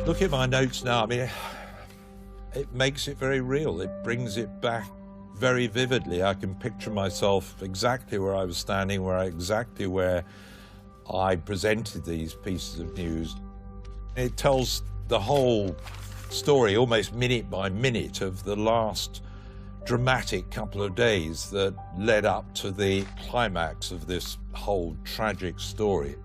Look at my notes now, I mean, it makes it very real. It brings it back very vividly. I can picture myself exactly where I was standing, exactly where I presented these pieces of news. It tells the whole story, almost minute by minute, of the last dramatic couple of days that led up to the climax of this whole tragic story.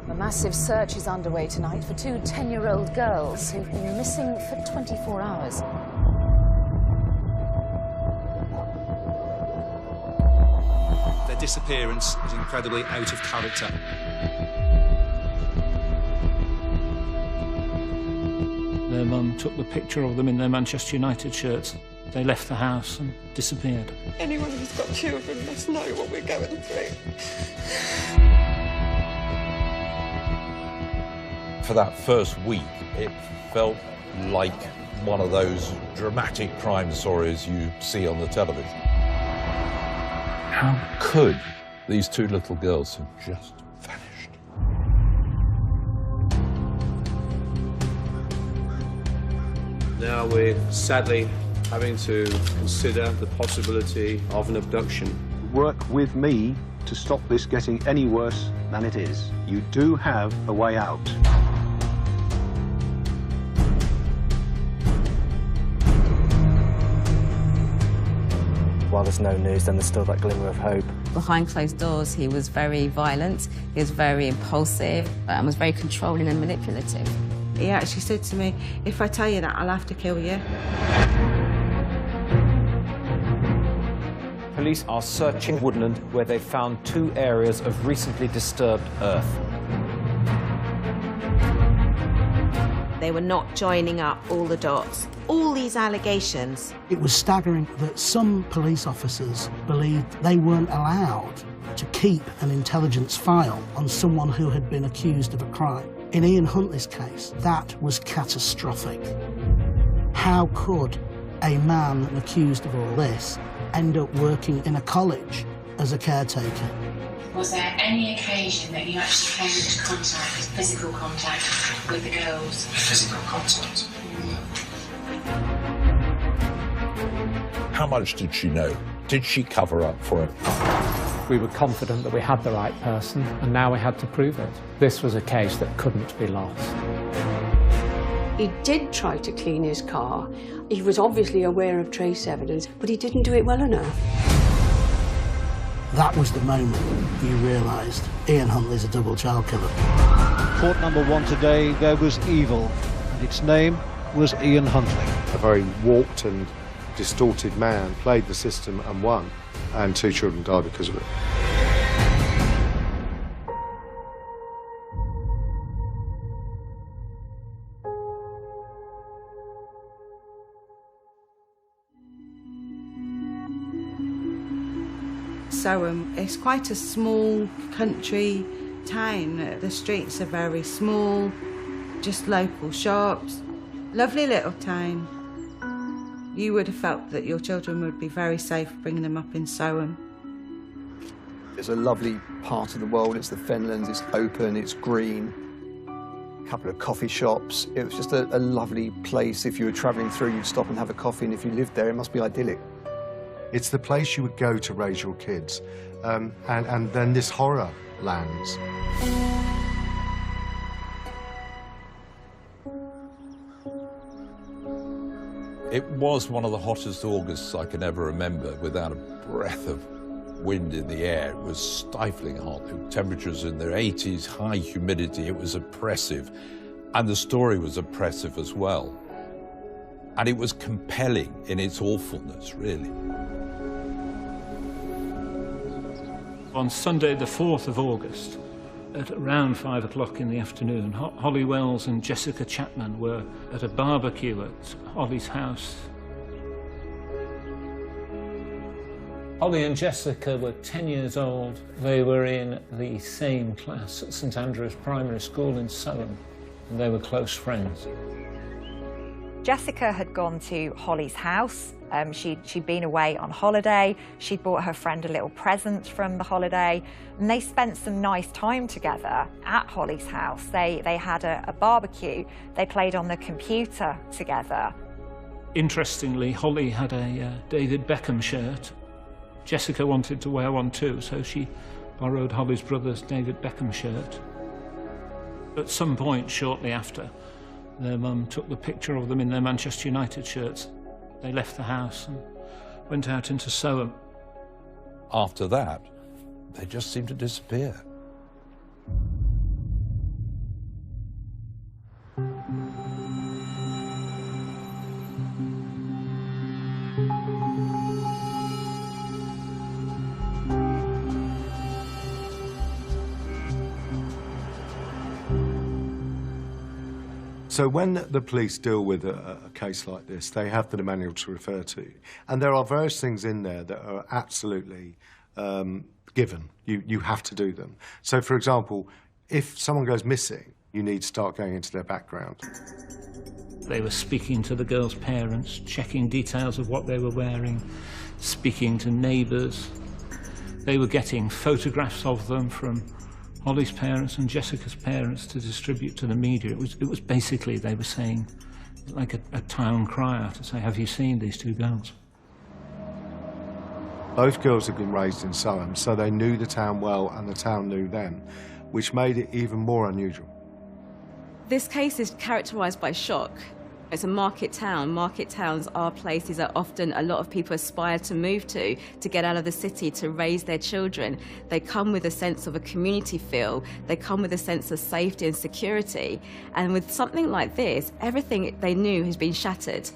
A massive search is underway tonight for two 10-year-old girls who've been missing for 24 hours. Their disappearance is incredibly out of character. Their mum took the picture of them in their Manchester United shirts. They left the house and disappeared. Anyone who's got children must know what we're going through. For that first week, it felt like one of those dramatic crime stories you see on the television. How could these two little girls have just vanished? Now we're sadly having to consider the possibility of an abduction. Work with me to stop this getting any worse than it is. You do have a way out. While there's no news, then there's still that glimmer of hope. Behind closed doors, he was very violent, he was very impulsive, and was very controlling and manipulative. He actually said to me, if I tell you that, I'll have to kill you. Police are searching woodland where they found two areas of recently disturbed earth. They were not joining up all the dots. All these allegations. It was staggering that some police officers believed they weren't allowed to keep an intelligence file on someone who had been accused of a crime. In Ian Huntley's case, that was catastrophic. How could a man accused of all this end up working in a college as a caretaker? Was there any occasion that you actually came into contact, physical contact, with the girls? Physical contact? How much did she know? Did she cover up for it? We were confident that we had the right person, and now we had to prove it. This was a case that couldn't be lost. He did try to clean his car. He was obviously aware of trace evidence, but he didn't do it well enough. That was the moment you realised Ian Huntley's a double child killer. Court number one today, there was evil, and its name was Ian Huntley. A very warped and distorted man played the system and won, and two children died because of it. Soham, it's quite a small country town. The streets are very small, just local shops. Lovely little town. You would have felt that your children would be very safe bringing them up in Soham. It's a lovely part of the world. It's the Fenlands, it's open, it's green. A couple of coffee shops. It was just a lovely place. If you were travelling through, you'd stop and have a coffee, and if you lived there, it must be idyllic. It's the place you would go to raise your kids, and then this horror lands. It was one of the hottest Augusts I can ever remember, without a breath of wind in the air. It was stifling hot. Temperatures in the 80s, high humidity. It was oppressive, and the story was oppressive as well. And it was compelling in its awfulness, really. On Sunday, the 4th of August, at around 5 o'clock in the afternoon, Holly Wells and Jessica Chapman were at a barbecue at Holly's house. Holly and Jessica were 10 years old. They were in the same class at St Andrew's Primary School in Soham, and they were close friends. Jessica had gone to Holly's house. She'd been away on holiday. She'd bought her friend a little present from the holiday, and they spent some nice time together at Holly's house. They had a barbecue. They played on the computer together. Interestingly, Holly had a David Beckham shirt. Jessica wanted to wear one too, so she borrowed Holly's brother's David Beckham shirt. At some point shortly after, their mum took the picture of them in their Manchester United shirts. They left the house and went out into Soham. After that, they just seemed to disappear. So when the police deal with a case like this, they have the manual to refer to. And there are various things in there that are absolutely given. You have to do them. So, for example, if someone goes missing, you need to start going into their background. They were speaking to the girls' parents, checking details of what they were wearing, speaking to neighbours. They were getting photographs of them from Holly's parents and Jessica's parents to distribute to the media. It was basically, they were saying, like a town crier to say, have you seen these two girls? Both girls had been raised in Soham, so they knew the town well and the town knew them, which made it even more unusual. This case is characterised by shock. It's a market town. Market towns are places that often a lot of people aspire to move to get out of the city, to raise their children. They come with a sense of a community feel. They come with a sense of safety and security. And with something like this, everything they knew has been shattered.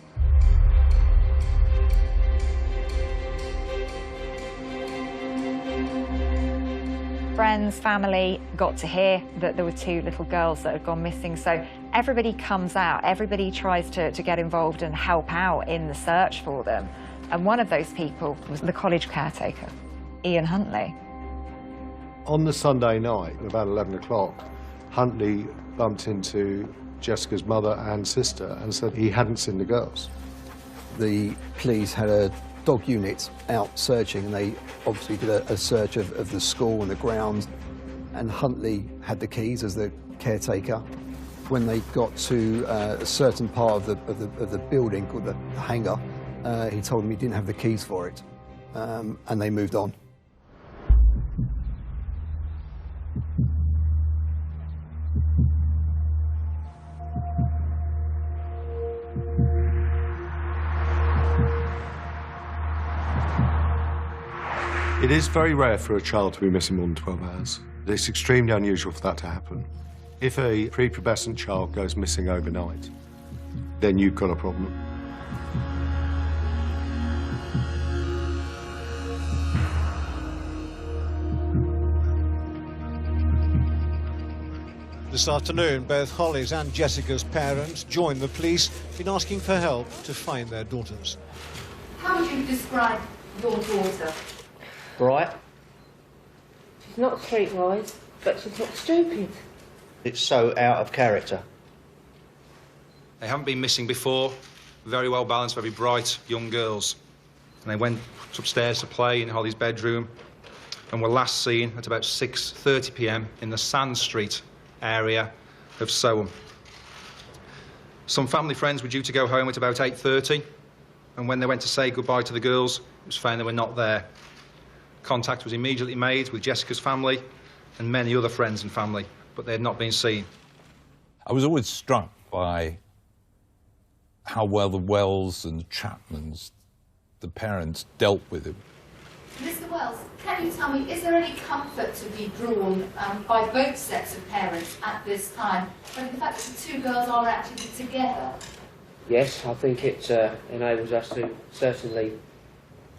Friends, family got to hear that there were two little girls that had gone missing, so everybody comes out, everybody tries to get involved and help out in the search for them. And one of those people was the college caretaker, Ian Huntley. On the Sunday night, about 11 o'clock, Huntley bumped into Jessica's mother and sister and said he hadn't seen the girls. The police had a dog unit out searching, and they obviously did a search of the school and the grounds, and Huntley had the keys as the caretaker. When they got to a certain part of the building called the hangar, he told them he didn't have the keys for it, and they moved on. It is very rare for a child to be missing more than 12 hours. It's extremely unusual for that to happen. If a prepubescent child goes missing overnight, then you've got a problem. This afternoon, both Holly's and Jessica's parents joined the police in asking for help to find their daughters. How would you describe your daughter? Bright. She's not streetwise, but she's not stupid. It's so out of character. They haven't been missing before. Very well balanced, very bright young girls. And they went upstairs to play in Holly's bedroom and were last seen at about 6:30 p.m. in the Sand Street area of Soham. Some family friends were due to go home at about 8:30, and when they went to say goodbye to the girls, it was found they were not there. Contact was immediately made with Jessica's family and many other friends and family, but they had not been seen. I was always struck by how well the Wells and the Chapmans, the parents, dealt with it. Mr. Wells, can you tell me, is there any comfort to be drawn by both sets of parents at this time, from the fact that the two girls are actually together? Yes, I think it enables us to certainly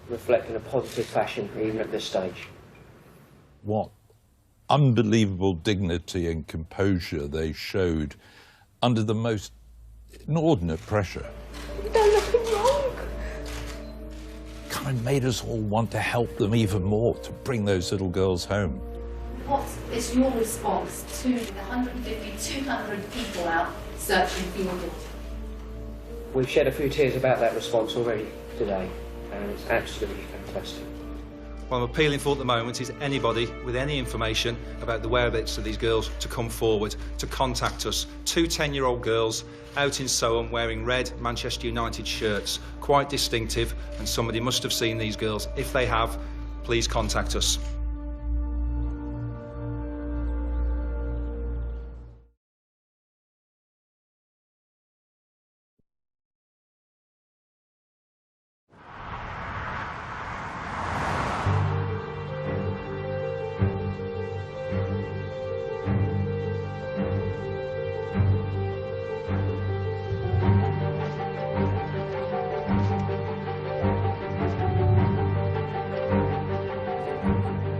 reflect in a positive fashion, even at this stage. What unbelievable dignity and composure they showed under the most inordinate pressure. You've done nothing wrong. Kind of made us all want to help them even more to bring those little girls home. What is your response to the 150, 200 people out searching for your daughter? We've shed a few tears about that response already today, and it's absolutely fantastic. What I'm appealing for at the moment is anybody with any information about the whereabouts of these girls to come forward, to contact us. 2 10-year-old girls out in Soham wearing red Manchester United shirts, quite distinctive, and somebody must have seen these girls. If they have, please contact us.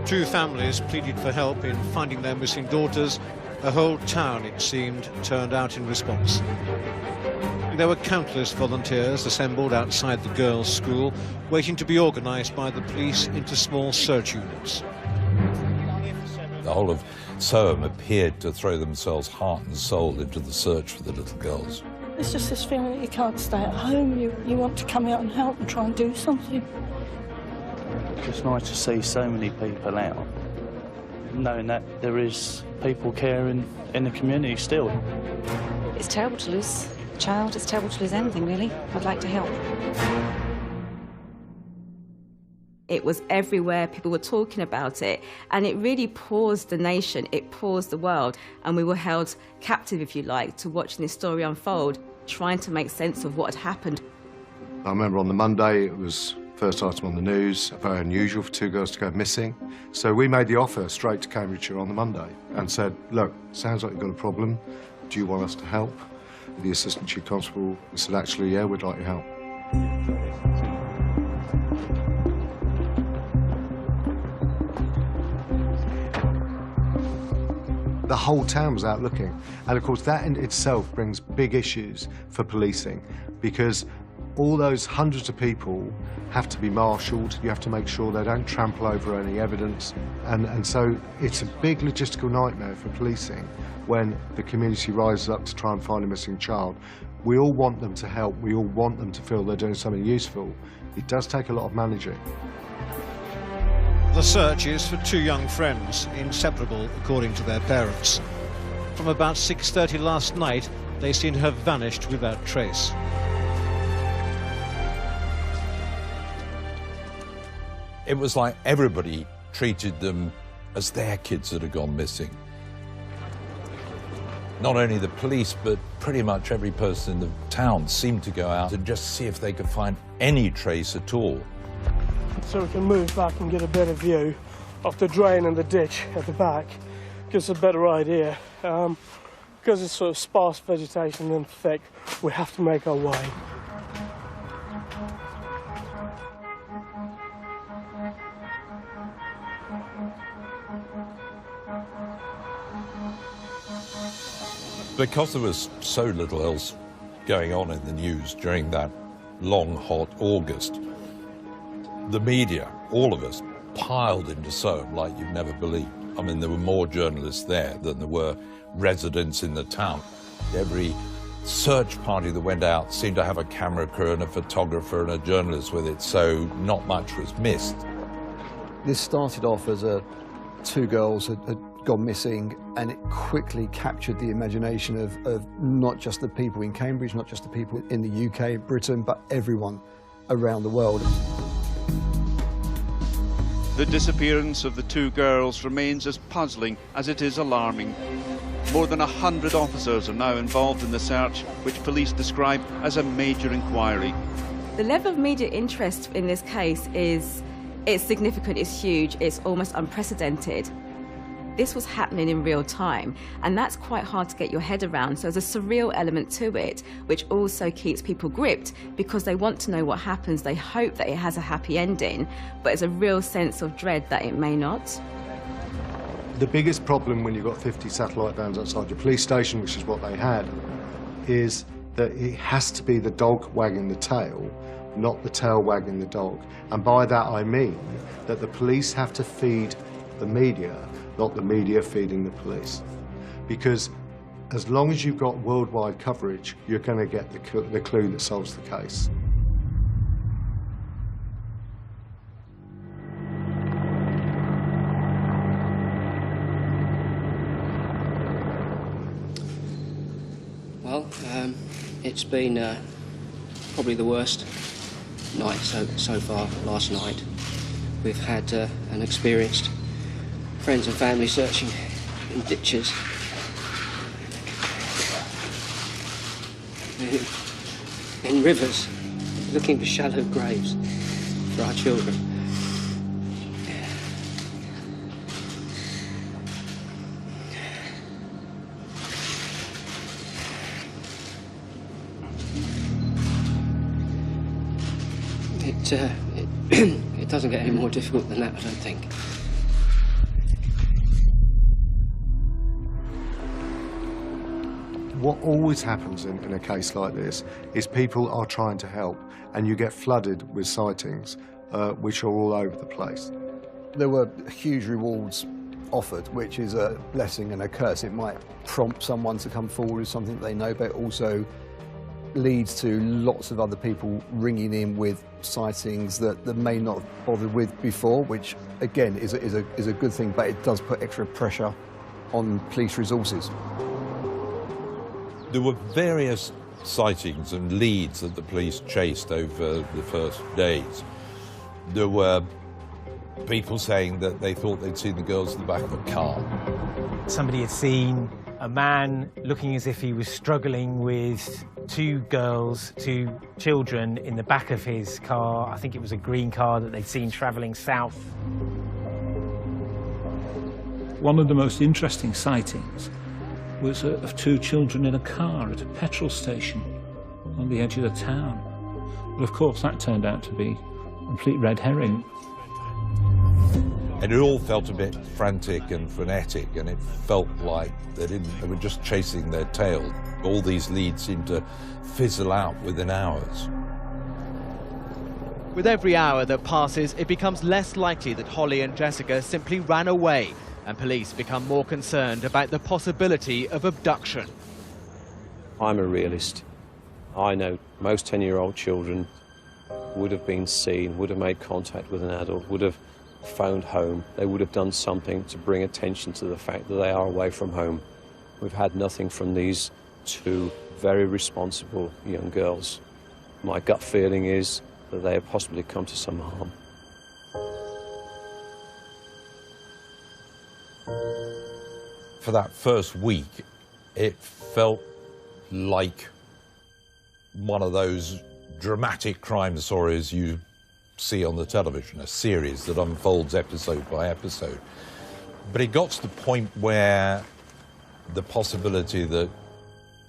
Two families pleaded for help in finding their missing daughters. A whole town, it seemed, turned out in response. There were countless volunteers assembled outside the girls' school, waiting to be organised by the police into small search units. The whole of Soham appeared to throw themselves heart and soul into the search for the little girls. It's just this feeling that you can't stay at home. You want to come out and help and try and do something. It's nice to see so many people out, knowing that there is people caring in the community still. It's terrible to lose a child. It's terrible to lose anything, really. I'd like to help. It was everywhere, people were talking about it, and it really paused the nation, it paused the world, and we were held captive, if you like, to watching this story unfold, trying to make sense of what had happened. I remember on the Monday, it was first item on the news, very unusual for 2 girls to go missing. So we made the offer straight to Cambridgeshire on the Monday and said, look, sounds like you've got a problem. Do you want us to help? The Assistant Chief Constable said, actually, yeah, we'd like your help. The whole town was out looking. And of course, that in itself brings big issues for policing, because all those hundreds of people have to be marshalled. You have to make sure they don't trample over any evidence. And so it's a big logistical nightmare for policing when the community rises up to try and find a missing child. We all want them to help. We all want them to feel they're doing something useful. It does take a lot of managing. The search is for 2 young friends, inseparable according to their parents. From about 6:30 last night, they seem to have vanished without trace. It was like everybody treated them as their kids that had gone missing. Not only the police, but pretty much every person in the town seemed to go out and just see if they could find any trace at all. So we can move back and get a better view of the drain and the ditch at the back. Gives us a better idea. Because it's sort of sparse vegetation and thick, we have to make our way. Because there was so little else going on in the news during that long, hot August, the media, all of us, piled into Soham like you'd never believed. I mean, there were more journalists there than there were residents in the town. Every search party that went out seemed to have a camera crew and a photographer and a journalist with it, so not much was missed. This started off as 2 girls had gone missing, and it quickly captured the imagination of not just the people in Cambridge, not just the people in the UK, Britain, but everyone around the world. The disappearance of the 2 girls remains as puzzling as it is alarming. More than 100 officers are now involved in the search, which police describe as a major inquiry. The level of media interest in this case it's significant, it's huge, it's almost unprecedented. This was happening in real time, and that's quite hard to get your head around. So there's a surreal element to it, which also keeps people gripped because they want to know what happens. They hope that it has a happy ending, but there's a real sense of dread that it may not. The biggest problem when you've got 50 satellite vans outside your police station, which is what they had, is that it has to be the dog wagging the tail, not the tail wagging the dog. And by that I mean that the police have to feed the media, not the media feeding the police. Because As long as you've got worldwide coverage, you're going to get the clue that solves the case. Well, it's been probably the worst night so far. Last night, we've had an experienced friends and family searching in ditches, in rivers, looking for shallow graves for our children. It doesn't get any more difficult than that, I don't think. What always happens in a case like this is people are trying to help, and you get flooded with sightings, which are all over the place. There were huge rewards offered, which is a blessing and a curse. It might prompt someone to come forward with something that they know, but also leads to lots of other people ringing in with sightings that they may not have bothered with before, which again is a good thing, but it does put extra pressure on police resources. There were various sightings and leads that the police chased over the first days. There were people saying that they thought they'd seen the girls in the back of a car. Somebody had seen a man looking as if he was struggling with two children in the back of his car. I think it was a green car that they'd seen travelling south. One of the most interesting sightings was of two children in a car at a petrol station on the edge of the town. But of course that turned out to be a complete red herring. And it all felt a bit frantic and frenetic, and it felt like they were just chasing their tail. All these leads seemed to fizzle out within hours. With every hour that passes, it becomes less likely that Holly and Jessica simply ran away, and police become more concerned about the possibility of abduction. I'm a realist. I know most 10-year-old children would have been seen, would have made contact with an adult, would have phoned home. They would have done something to bring attention to the fact that they are away from home. We've had nothing from these two very responsible young girls. My gut feeling is that they have possibly come to some harm. For that first week, it felt like one of those dramatic crime stories you see on the television, a series that unfolds episode by episode. But it got to the point where the possibility that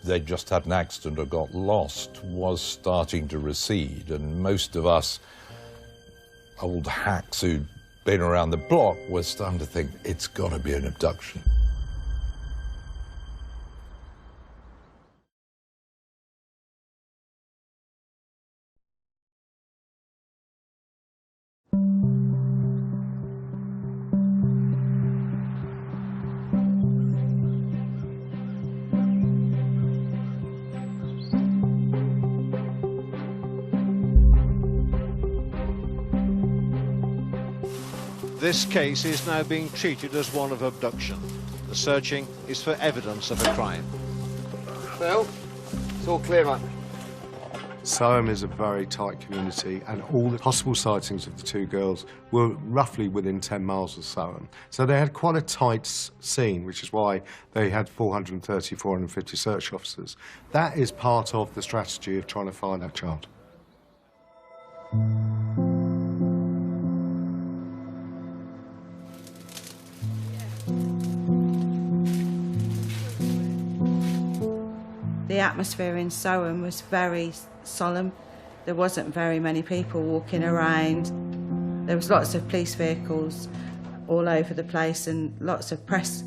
they just had an accident or got lost was starting to recede, and most of us old hacks who'd been around the block were starting to think it's got to be an abduction. This case is now being treated as one of abduction. The searching is for evidence of a crime. Well, it's all clear, mate. Soham is a very tight community, and all the possible sightings of the two girls were roughly within 10 miles of Soham. So they had quite a tight scene, which is why they had 430, 450 search officers. That is part of the strategy of trying to find that child. The atmosphere in Soham was very solemn. There wasn't very many people walking around. There was lots of police vehicles all over the place and lots of press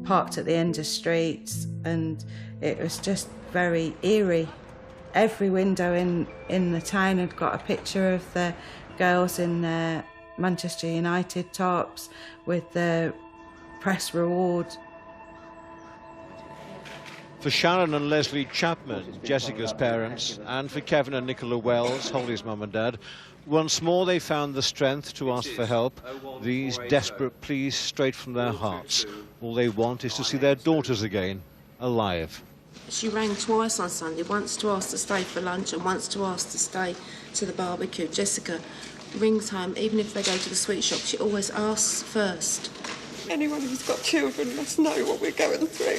parked at the end of streets, and it was just very eerie. Every window in the town had got a picture of the girls in their Manchester United tops with the press reward. For Sharon and Leslie Chapman, Jessica's parents, and for Kevin and Nicola Wells, Holly's mum and dad, once more they found the strength to ask for help, these desperate pleas straight from their hearts. All they want is to see their daughters again, alive. She rang twice on Sunday, once to ask to stay for lunch and once to ask to stay to the barbecue. Jessica rings home, even if they go to the sweet shop, she always asks first. Anyone who's got children must know what we're going through.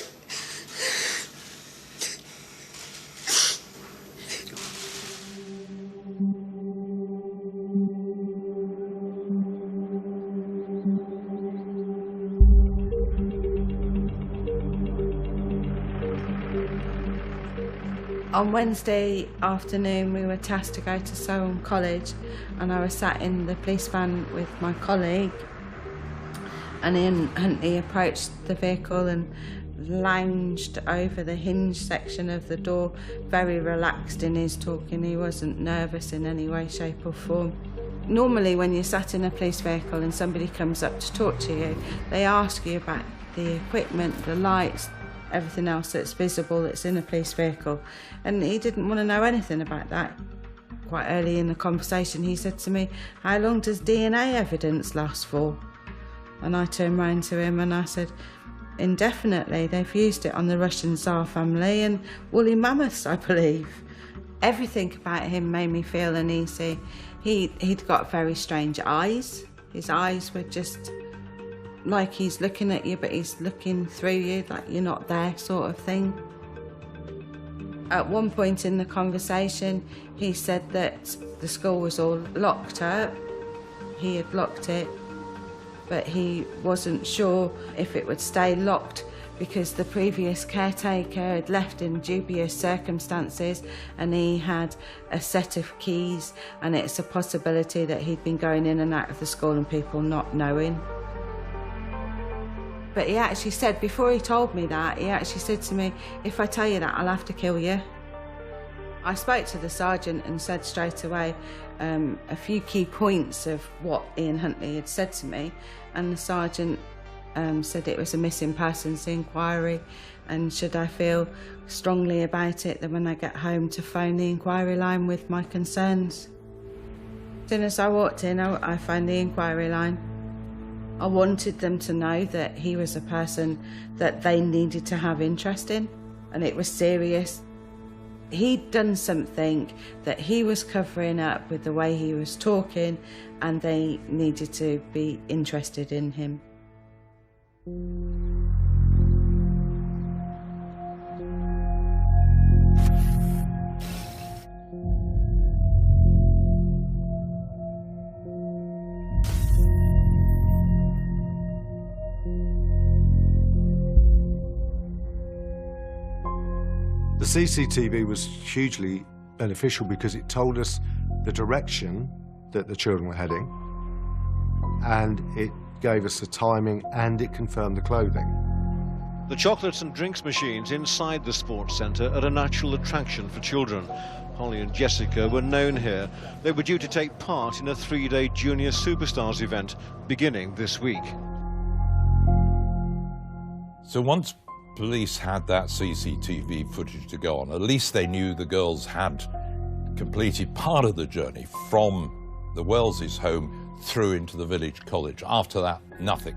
On Wednesday afternoon, we were tasked to go to Soham College, and I was sat in the police van with my colleague, and Ian Huntley approached the vehicle and lounged over the hinge section of the door, very relaxed in his talking. He wasn't nervous in any way, shape or form. Normally when you're sat in a police vehicle and somebody comes up to talk to you, they ask you about the equipment, the lights, everything else that's visible that's in a police vehicle, and he didn't want to know anything about that. Quite early in the conversation he said to me, "How long does DNA evidence last for?" And I turned round to him and I said, "Indefinitely. They've used it on the Russian Tsar family and woolly mammoths, I believe." Everything about him made me feel uneasy. He'd got very strange eyes. His eyes were just like he's looking at you, but he's looking through you, like you're not there, sort of thing. At one point in the conversation, he said that the school was all locked up. He had locked it, but he wasn't sure if it would stay locked because the previous caretaker had left in dubious circumstances and he had a set of keys, and it's a possibility that he'd been going in and out of the school and people not knowing. But he actually said, before he told me that, he actually said to me, "If I tell you that, I'll have to kill you." I spoke to the sergeant and said straight away a few key points of what Ian Huntley had said to me, and the sergeant said it was a missing persons inquiry, and should I feel strongly about it, then when I get home to phone the inquiry line with my concerns. As soon as I walked in, I phoned the inquiry line. I wanted them to know that he was a person that they needed to have interest in, and it was serious. He'd done something that he was covering up with the way he was talking, and they needed to be interested in him. The CCTV was hugely beneficial because it told us the direction that the children were heading, and it gave us the timing, and it confirmed the clothing. The chocolates and drinks machines inside the sports centre are a natural attraction for children. Holly and Jessica were known here. They were due to take part in a 3-day Junior Superstars event beginning this week. So once police had that CCTV footage to go on, at least they knew the girls had completed part of the journey from the Wells' home through into the village college. After that, nothing.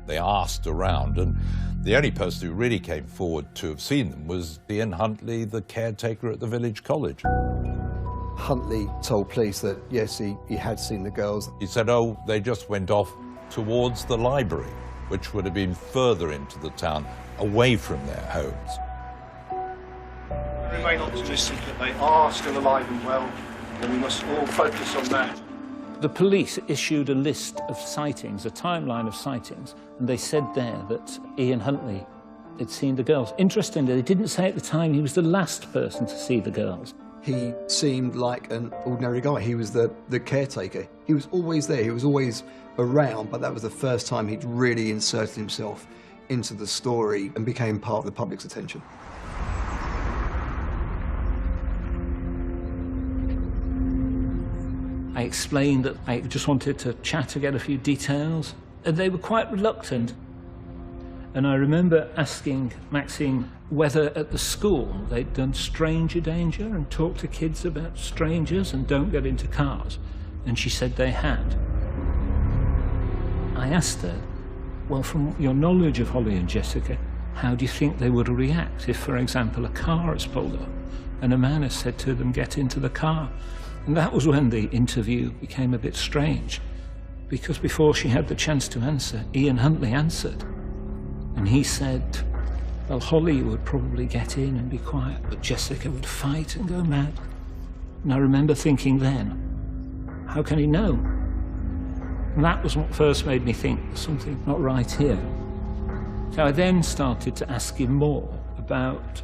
They asked around, and the only person who really came forward to have seen them was Ian Huntley, the caretaker at the village college. Huntley told police that, yes, he had seen the girls. He said, oh, they just went off towards the library, which would have been further into the town, away from their homes. We remain optimistic that they are still alive and well, and we must all focus on that. The police issued a list of sightings, a timeline of sightings, and they said there that Ian Huntley had seen the girls. Interestingly, they didn't say at the time he was the last person to see the girls. He seemed like an ordinary guy. He was the caretaker. He was always there. He was always around, but that was the first time he'd really inserted himself into the story and became part of the public's attention. I explained that I just wanted to chat to get a few details, and they were quite reluctant. And I remember asking Maxine whether at the school they'd done stranger danger and talked to kids about strangers and don't get into cars. And she said they had. I asked her, well, from your knowledge of Holly and Jessica, how do you think they would react if, for example, a car has pulled up and a man has said to them, get into the car? And that was when the interview became a bit strange, because before she had the chance to answer, Ian Huntley answered. And he said, well, Holly would probably get in and be quiet, but Jessica would fight and go mad. And I remember thinking then, how can he know? And that was what first made me think there's something not right here. So I then started to ask him more about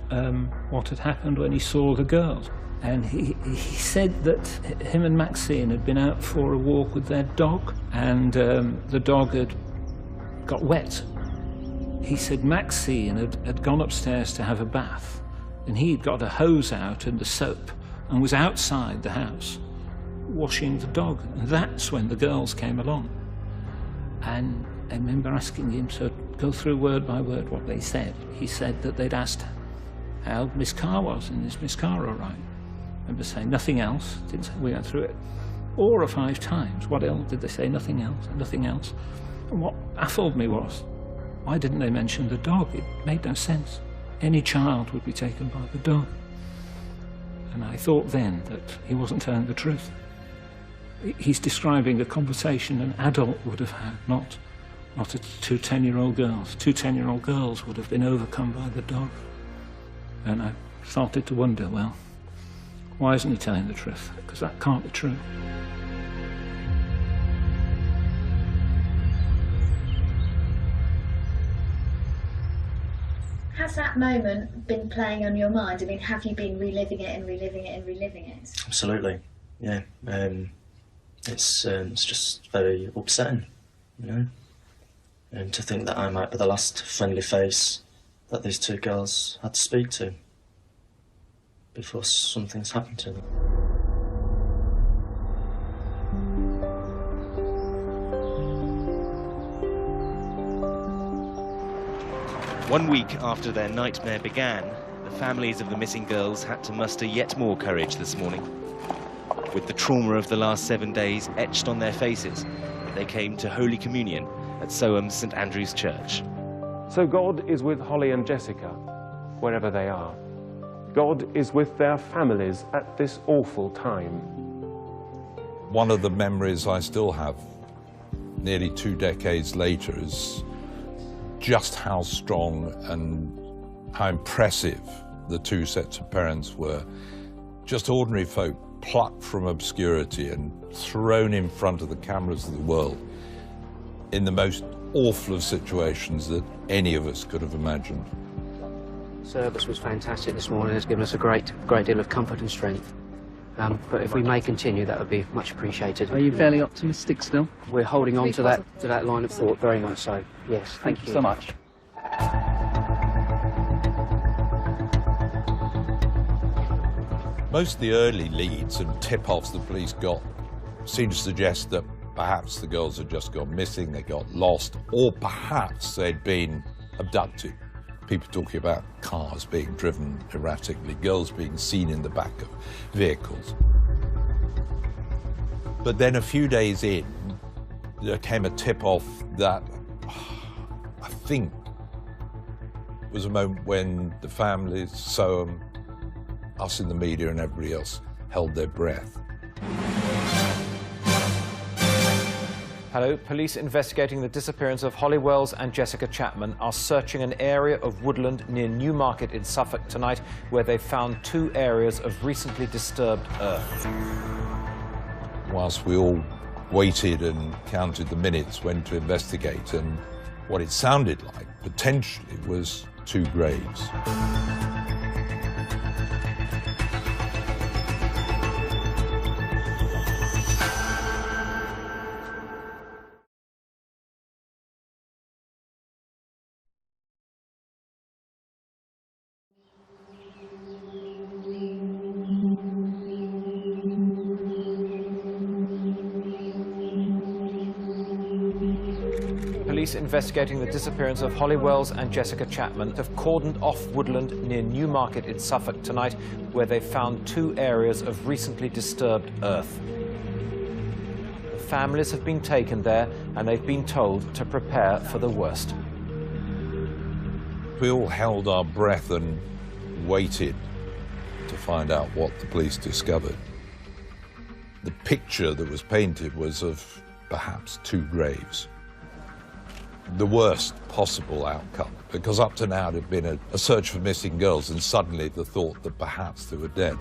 what had happened when he saw the girls. And he said that him and Maxine had been out for a walk with their dog, and the dog had got wet. He said Maxine had gone upstairs to have a bath, and he'd got a hose out and a soap and was outside the house washing the dog. And that's when the girls came along. And I remember asking him, so go through word by word what they said. He said that they'd asked how Miss Carr was, and is Miss Carr all right? I remember saying nothing else. Didn't say, we went through it 4 or 5 times. What else did they say? Nothing else, nothing else. And what baffled me was, why didn't they mention the dog? It made no sense. Any child would be taken by the dog. And I thought then that he wasn't telling the truth. He's describing a conversation an adult would have had, not 2 10-year-old girls. 2 10-year-old girls would have been overcome by the dog. And I started to wonder, well, why isn't he telling the truth? Because that can't be true. Has that moment been playing on your mind? I mean, have you been reliving it and reliving it and reliving it? Absolutely, yeah. It's just very upsetting, you know. And to think that I might be the last friendly face that these 2 girls had to speak to before something's happened to them. One week after their nightmare began, the families of the missing girls had to muster yet more courage this morning. With the trauma of the last 7 days etched on their faces, they came to Holy Communion at Soham St Andrew's Church. So God is with Holly and Jessica, wherever they are. God is with their families at this awful time. One of the memories I still have, nearly 2 decades later, is just how strong and how impressive the 2 sets of parents were. Just ordinary folk plucked from obscurity and thrown in front of the cameras of the world in the most awful of situations that any of us could have imagined. Service was fantastic this morning. It's given us a great deal of comfort and strength. But if we may continue, that would be much appreciated. Are you fairly optimistic still? We're holding on to that line of thought, very much so. Yes, thank you so much. Most of the early leads and tip-offs the police got seem to suggest that perhaps the girls had just gone missing, they got lost, or perhaps they'd been abducted. People talking about cars being driven erratically, girls being seen in the back of vehicles. But then a few days in, there came a tip-off that I think was a moment when the families, Soham, us in the media and everybody else held their breath. Hello, police investigating the disappearance of Holly Wells and Jessica Chapman are searching an area of woodland near Newmarket in Suffolk tonight, where they found 2 areas of recently disturbed earth. Whilst we all waited and counted the minutes, went to investigate, and what it sounded like potentially was 2 graves. police investigating the disappearance of Holly Wells and Jessica Chapman have cordoned off Woodland near Newmarket in Suffolk tonight, where they found 2 areas of recently disturbed earth. The families have been taken there, and they've been told to prepare for the worst. We all held our breath and waited to find out what the police discovered. The picture that was painted was of perhaps 2 graves. The worst possible outcome, because up to now it had been a search for missing girls, and suddenly the thought that perhaps they were dead.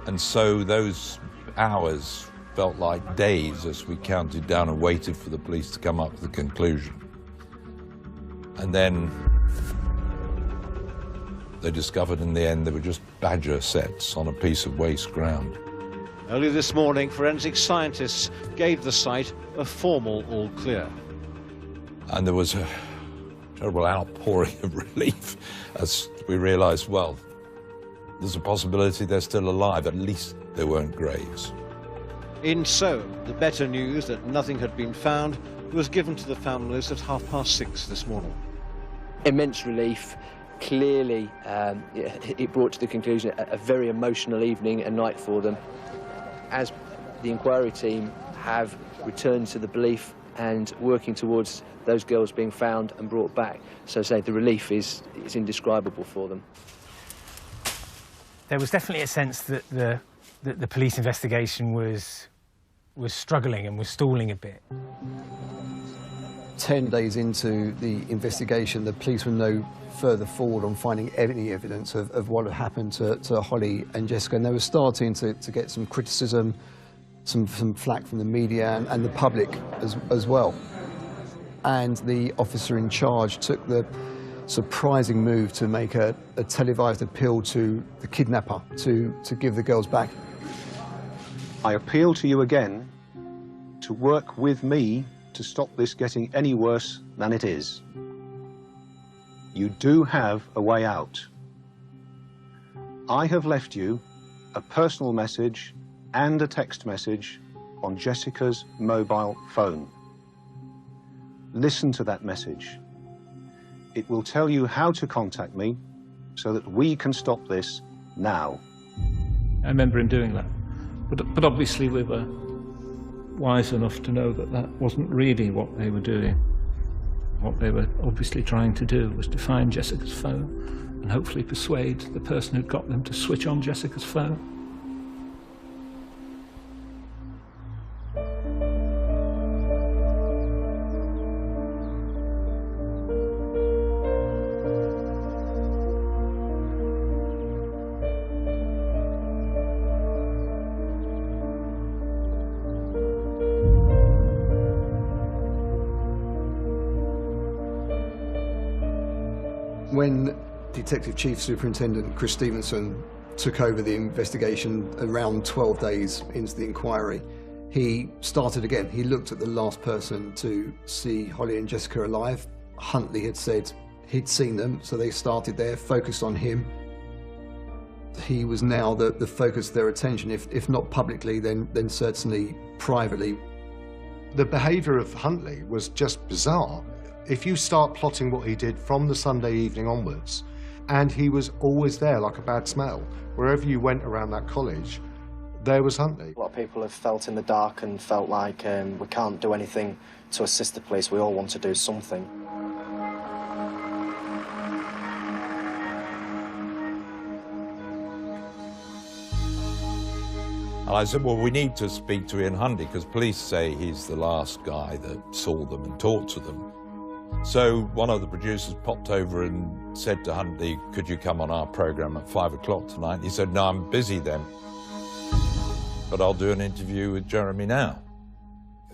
And so those hours felt like days as we counted down and waited for the police to come up with a conclusion. And then they discovered in the end they were just badger sets on a piece of waste ground. Early this morning, forensic scientists gave the site a formal all-clear. And there was a terrible outpouring of relief as we realised, well, there's a possibility they're still alive. At least they weren't graves. In Soham, the better news that nothing had been found was given to the families at 6:30 this morning. Immense relief. Clearly, it brought to the conclusion a very emotional evening and night for them. As the inquiry team have returned to the belief and working towards those girls being found and brought back. So say the relief is indescribable for them. There was definitely a sense that the police investigation was struggling and was stalling a bit. 10 days into the investigation, the police were no further forward on finding any evidence of what had happened to Holly and Jessica, and they were starting to get some criticism, some flack from the media and the public as well. And the officer in charge took the surprising move to make a televised appeal to the kidnapper to give the girls back. I appeal to you again to work with me to stop this getting any worse than it is. You do have a way out. I have left you a personal message and a text message on Jessica's mobile phone. Listen to that message. It will tell you how to contact me so that we can stop this now. I remember him doing that. But obviously we were wise enough to know that that wasn't really what they were doing. What they were obviously trying to do was to find Jessica's phone and hopefully persuade the person who'd got them to switch on Jessica's phone. When Detective Chief Superintendent Chris Stevenson took over the investigation around 12 days into the inquiry, he started again. He looked at the last person to see Holly and Jessica alive. Huntley had said he'd seen them, so they started there, focused on him. He was now the focus of their attention, if not publicly, then certainly privately. The behaviour of Huntley was just bizarre. If you start plotting what he did from the Sunday evening onwards, and he was always there like a bad smell, wherever you went around that college, there was Huntley. A lot of people have felt in the dark and felt like we can't do anything to assist the police. We all want to do something. And I said, well, we need to speak to Ian Huntley, because police say he's the last guy that saw them and talked to them. So one of the producers popped over and said to Huntley, could you come on our programme at 5 o'clock tonight? He said, no, I'm busy then, but I'll do an interview with Jeremy now.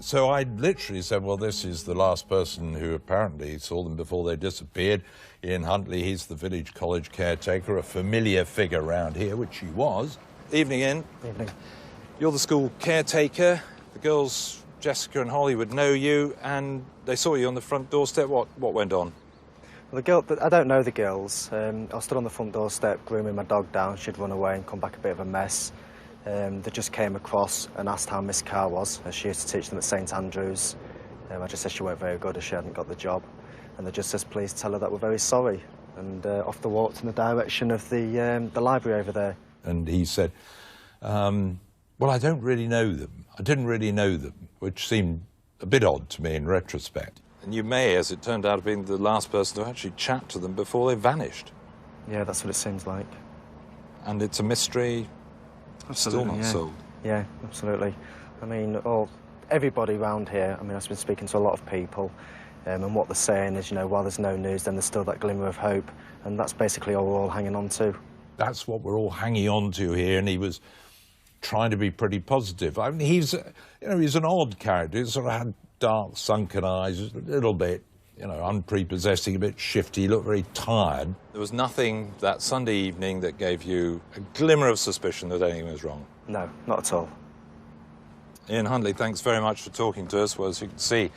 So I literally said, well, this is the last person who apparently saw them before they disappeared. Ian Huntley, he's the village college caretaker, a familiar figure around here, which he was. Evening, Ian. Evening. You're the school caretaker. The girls, Jessica and Holly, would know you, and they saw you on the front doorstep. What went on? Well, I don't know the girls. I stood on the front doorstep grooming my dog down. She'd run away and come back a bit of a mess. They just came across and asked how Miss Carr was, as she used to teach them at St Andrews. I just said she weren't very good and she hadn't got the job. And they just says, please tell her that we're very sorry. And off they walked in the direction of the library over there. And he said, well, I don't really know them. I didn't really know them, which seemed a bit odd to me in retrospect. And you may, as it turned out, have been the last person to actually chat to them before they vanished. Yeah, that's what it seems like. And it's a mystery still not solved. Yeah, absolutely. I mean, everybody around here, I mean, I've been speaking to a lot of people, and what they're saying is, you know, while there's no news, then there's still that glimmer of hope, and that's basically all we're all hanging on to. That's what we're all hanging on to here, and he was trying to be pretty positive. I mean, he's an odd character. He sort of had dark, sunken eyes, a little bit, you know, unprepossessing, a bit shifty, looked very tired. There was nothing that Sunday evening that gave you a glimmer of suspicion that anything was wrong? No, not at all. Ian Huntley, thanks very much for talking to us. Well, as you can see,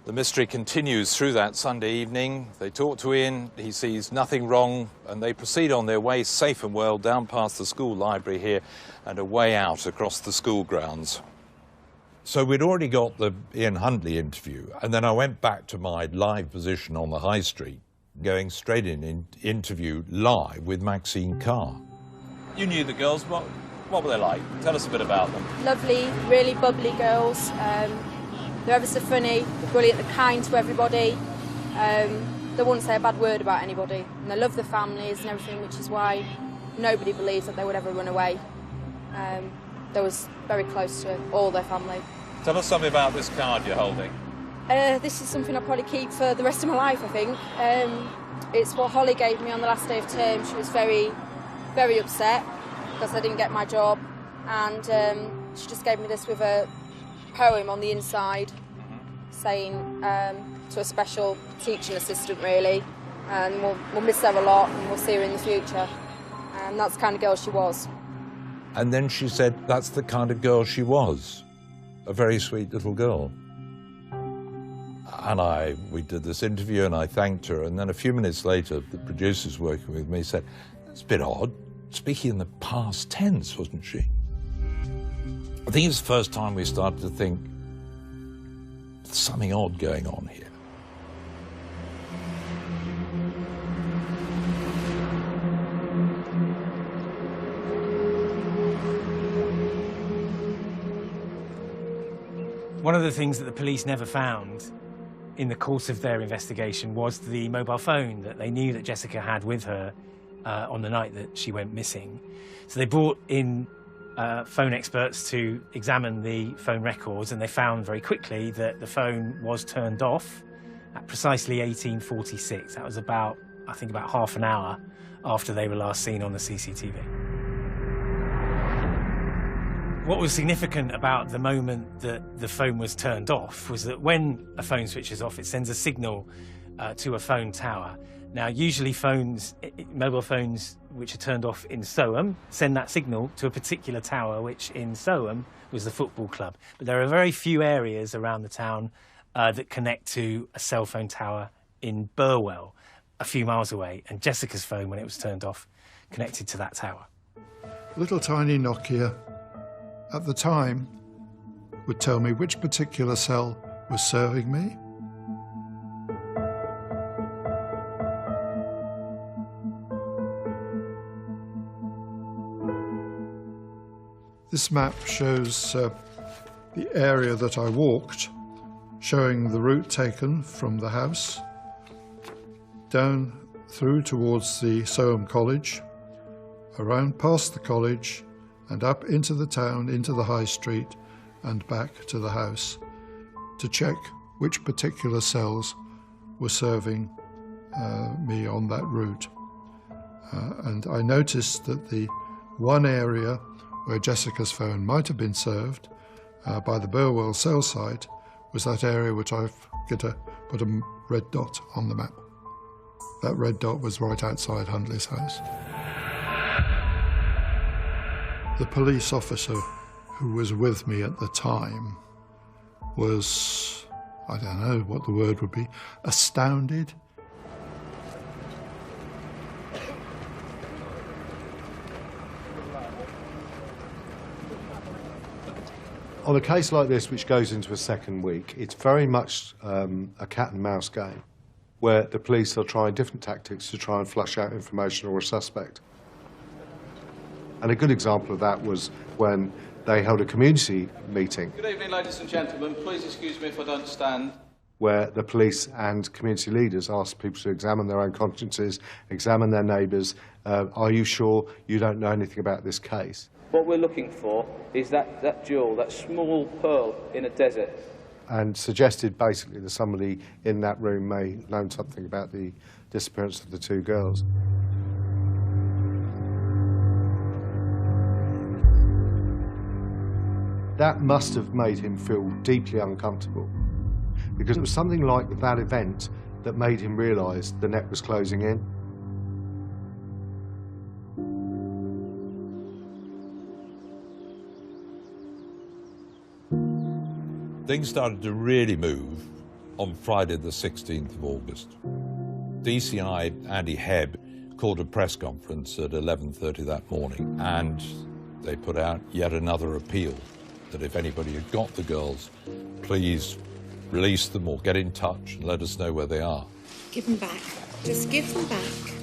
the mystery continues through that Sunday evening. They talk to Ian, he sees nothing wrong, and they proceed on their way safe and well down past the school library here and away out across the school grounds. So we'd already got the Ian Huntley interview, and then I went back to my live position on the high street, going straight in interview live with Maxine Carr. You knew the girls. What were they like? Tell us a bit about them. Lovely, really bubbly girls. They're ever so funny, they're brilliant, they're kind to everybody. They wouldn't say a bad word about anybody. And they love their families and everything, which is why nobody believes that they would ever run away. They was very close to all their family. Tell us something about this card you're holding. This is something I'll probably keep for the rest of my life, I think. It's what Holly gave me on the last day of term. She was very, very upset because I didn't get my job, and she just gave me this with a poem on the inside saying to a special teaching assistant, really, and we'll miss her a lot and we'll see her in the future. And that's the kind of girl she was. And then she said that's the kind of girl she was, a very sweet little girl. And we did this interview and I thanked her, and then a few minutes later the producers working with me said, it's a bit odd, speaking in the past tense, wasn't she? I think it's the first time we started to think there's something odd going on here. One of the things that the police never found in the course of their investigation was the mobile phone that they knew that Jessica had with her on the night that she went missing. So they brought in phone experts to examine the phone records, and they found very quickly that the phone was turned off at precisely 18:46. That was about, I think, about half an hour after they were last seen on the CCTV. What was significant about the moment that the phone was turned off was that when a phone switches off, it sends a signal to a phone tower. Now, usually mobile phones which are turned off in Soham send that signal to a particular tower, which in Soham was the football club. But there are very few areas around the town that connect to a cell phone tower in Burwell, a few miles away. And Jessica's phone, when it was turned off, connected to that tower. Little tiny Nokia, at the time, would tell me which particular cell was serving me. This map shows the area that I walked, showing the route taken from the house down through towards the Soham College, around past the college, and up into the town, into the high street, and back to the house to check which particular cells were serving me on that route. And I noticed that the one area where Jessica's phone might have been served by the Burwell cell site was that area which I've got to put a red dot on the map. That red dot was right outside Huntley's house. The police officer who was with me at the time was, I don't know what the word would be, astounded. On a case like this, which goes into a second week, it's very much a cat and mouse game, where the police are trying different tactics to try and flush out information or a suspect. And a good example of that was when they held a community meeting. Good evening, ladies and gentlemen. Please excuse me if I don't stand. Where the police and community leaders asked people to examine their own consciences, examine their neighbours. Are you sure you don't know anything about this case? What we're looking for is that jewel, that small pearl in a desert. And suggested basically that somebody in that room may have known something about the disappearance of the two girls. That must have made him feel deeply uncomfortable, because it was something like that event that made him realise the net was closing in. Things started to really move on Friday the 16th of August. DCI Andy Hebb called a press conference at 11:30 that morning, and they put out yet another appeal that if anybody had got the girls, please release them or get in touch and let us know where they are. Give them back. Just give them back.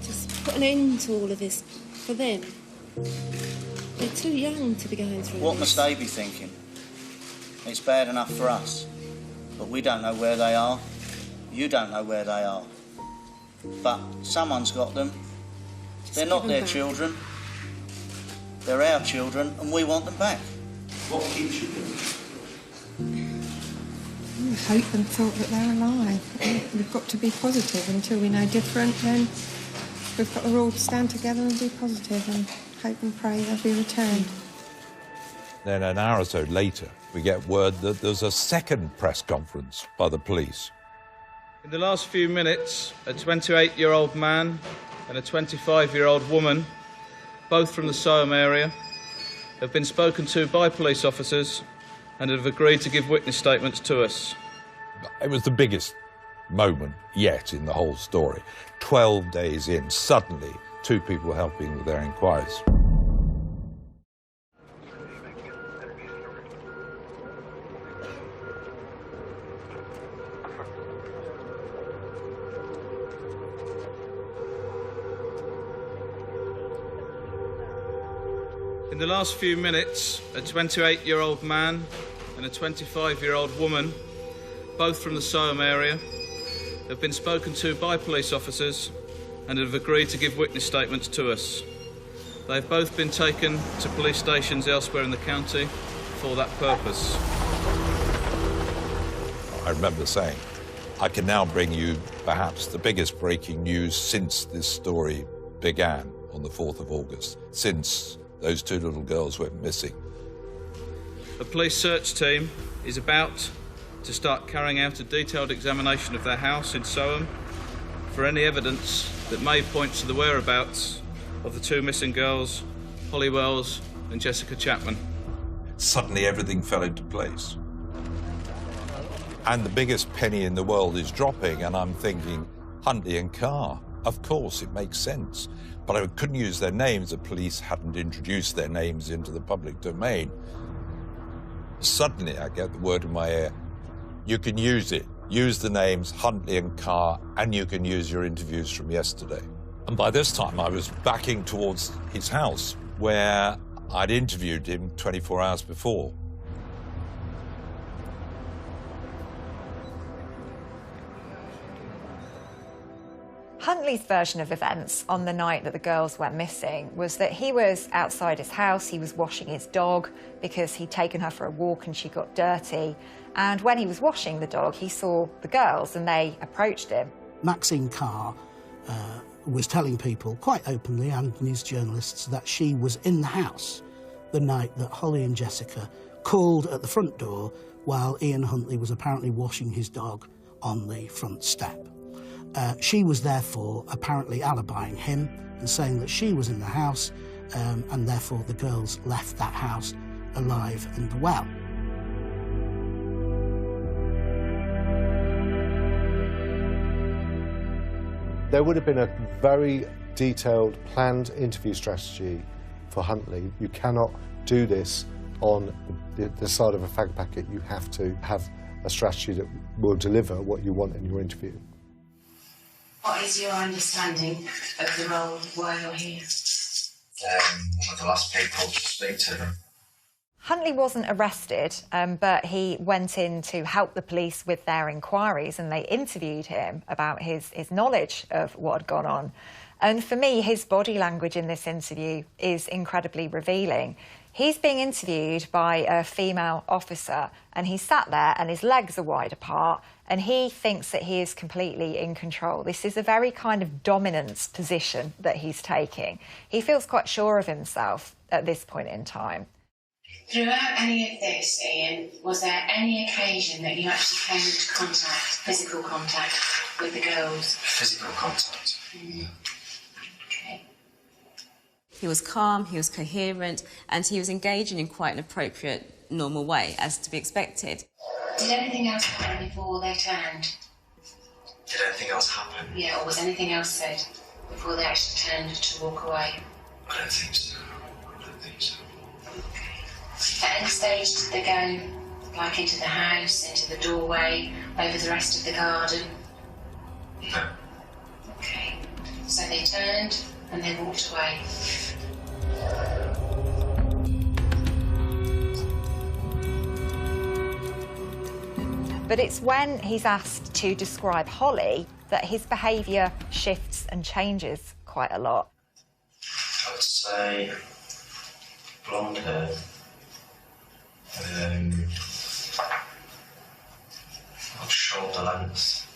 Just put an end to all of this for them. They're too young to be going through What this. must they be thinking? It's bad enough for us, but we don't know where they are. You don't know where they are. But someone's got them. They're not their children. They're our children, and we want them back. What keeps you going? We hope and thought that they're alive. We've got to be positive. Until we know different, then we've got to all stand together and be positive and hope and pray they'll be returned. Then an hour or so later, we get word that there's a second press conference by the police. In the last few minutes, a 28-year-old man and a 25-year-old woman, both from the Soham area, have been spoken to by police officers and have agreed to give witness statements to us. It was the biggest moment yet in the whole story. 12 days in, suddenly, two people helping with their inquiries. In the last few minutes, a 28-year-old man and a 25-year-old woman, both from the Soham area, have been spoken to by police officers and have agreed to give witness statements to us. They've both been taken to police stations elsewhere in the county for that purpose. I remember saying, I can now bring you perhaps the biggest breaking news since this story began on the 4th of August, since those two little girls went missing. A police search team is about to start carrying out a detailed examination of their house in Soham for any evidence that may point to the whereabouts of the two missing girls, Holly Wells and Jessica Chapman. Suddenly everything fell into place. And the biggest penny in the world is dropping, and I'm thinking, Huntley and Carr, of course, it makes sense. But I couldn't use their names. The police hadn't introduced their names into the public domain. Suddenly I get the word in my ear, you can use it. Use the names Huntley and Carr, and you can use your interviews from yesterday. And by this time I was backing towards his house, where I'd interviewed him 24 hours before. Huntley's version of events on the night that the girls went missing was that he was outside his house, he was washing his dog because he'd taken her for a walk and she got dirty. And when he was washing the dog, he saw the girls and they approached him. Maxine Carr was telling people quite openly, and news journalists, that she was in the house the night that Holly and Jessica called at the front door while Ian Huntley was apparently washing his dog on the front step. She was therefore apparently alibying him and saying that she was in the house and therefore the girls left that house alive and well. There would have been a very detailed, planned interview strategy for Huntley. You cannot do this on the side of a fag packet, you have to have a strategy that will deliver what you want in your interview. What is your understanding of the role while you're here? One of the last people to speak to them. Huntley wasn't arrested, but he went in to help the police with their inquiries, and they interviewed him about his knowledge of what had gone on. And for me, his body language in this interview is incredibly revealing. He's being interviewed by a female officer, and he sat there and his legs are wide apart, and he thinks that he is completely in control. This is a very kind of dominance position that he's taking. He feels quite sure of himself at this point in time. Throughout any of this, Ian, was there any occasion that you actually came into contact, physical contact, with the girls? Physical contact? Okay. He was calm, he was coherent, and he was engaging in quite an appropriate, normal way, as to be expected. Did anything else happen before they turned? Did anything else happen? Yeah, or was anything else said before they actually turned to walk away? I don't think so. I don't think so. At any stage did they go, like, into the house, into the doorway, over the rest of the garden? No. Okay. So they turned and they walked away. But it's when he's asked to describe Holly that his behaviour shifts and changes quite a lot. I would say blonde hair. Of shoulder length.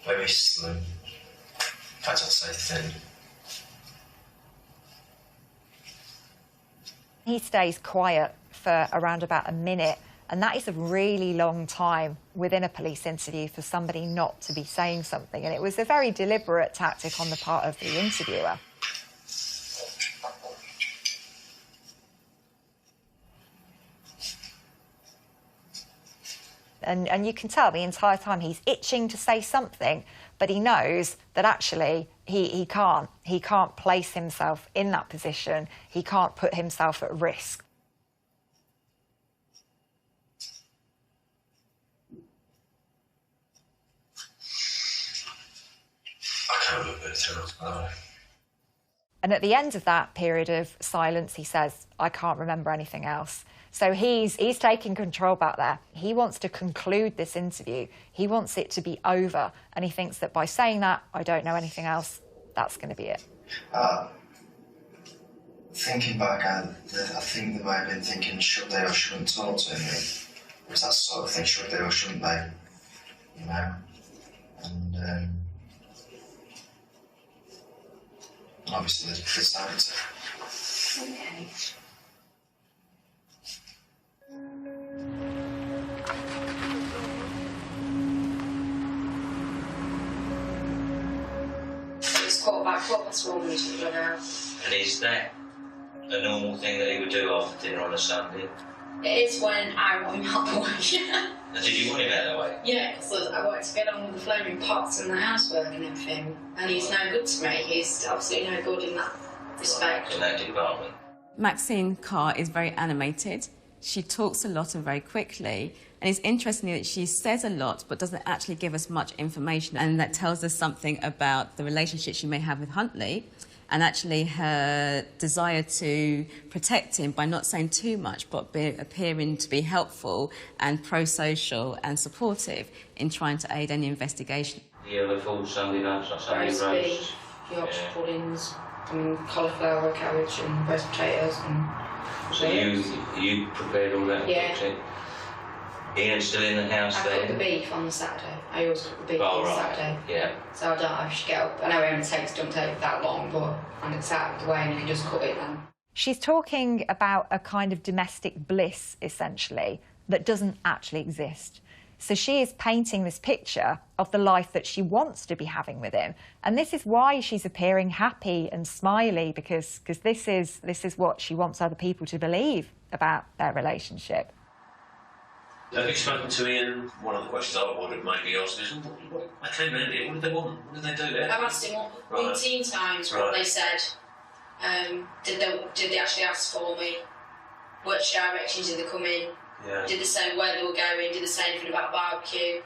Very slim. In fact, I'd say thin. He stays quiet for around about a minute, and that is a really long time within a police interview for somebody not to be saying something. And it was a very deliberate tactic on the part of the interviewer. And you can tell the entire time he's itching to say something, but he knows that actually he can't place himself in that position. He can't put himself at risk. I can't remember it through. No. And at the end of that period of silence, he says, "I can't remember anything else." So he's taking control back there. He wants to conclude this interview. He wants it to be over. And he thinks that by saying that, "I don't know anything else," that's going to be it. Thinking back, I think they might have been thinking, should they or shouldn't talk to him? It's that sort of thing, should they or shouldn't they? You know? And obviously they decided to. Okay. It's quarter past one when you should run out. And is that a normal thing that he would do after dinner on a Sunday? It is when I want him out the way. And did you want him out that way? Yeah, because I wanted to get on with the flaming pots and the housework and everything. And he's no good to me. He's absolutely no good in that respect. In that department? Maxine Carr is very animated. She talks a lot and very quickly. And it's interesting that she says a lot but doesn't actually give us much information. And that tells us something about the relationship she may have with Huntley and actually her desire to protect him by not saying too much but appearing to be helpful and pro-social and supportive in trying to aid any investigation. Do you ever full Sunday lunch or Sunday roast? Yorkshire puddings, cauliflower, cabbage and roast potatoes and... So you prepared all that? Yeah. Ian's still in the house I there? cook the beef on the Saturday. I always cook the beef on the Saturday. Yeah. So I don't have to get up. I know it only don't take that long, but and it's out of the way and you can just cut it then. She's talking about a kind of domestic bliss, essentially, that doesn't actually exist. So she is painting this picture of the life that she wants to be having with him. And this is why she's appearing happy and smiley, because this is what she wants other people to believe about their relationship. Have you spoken to Ian? One of the questions I would have maybe asked is, I came in here, what did they want? What did they do there? I've asked him in teen times what they said. Did they actually ask for me? Which directions did they come in? Yeah. Did they say where they were going? Did they say anything about barbecue?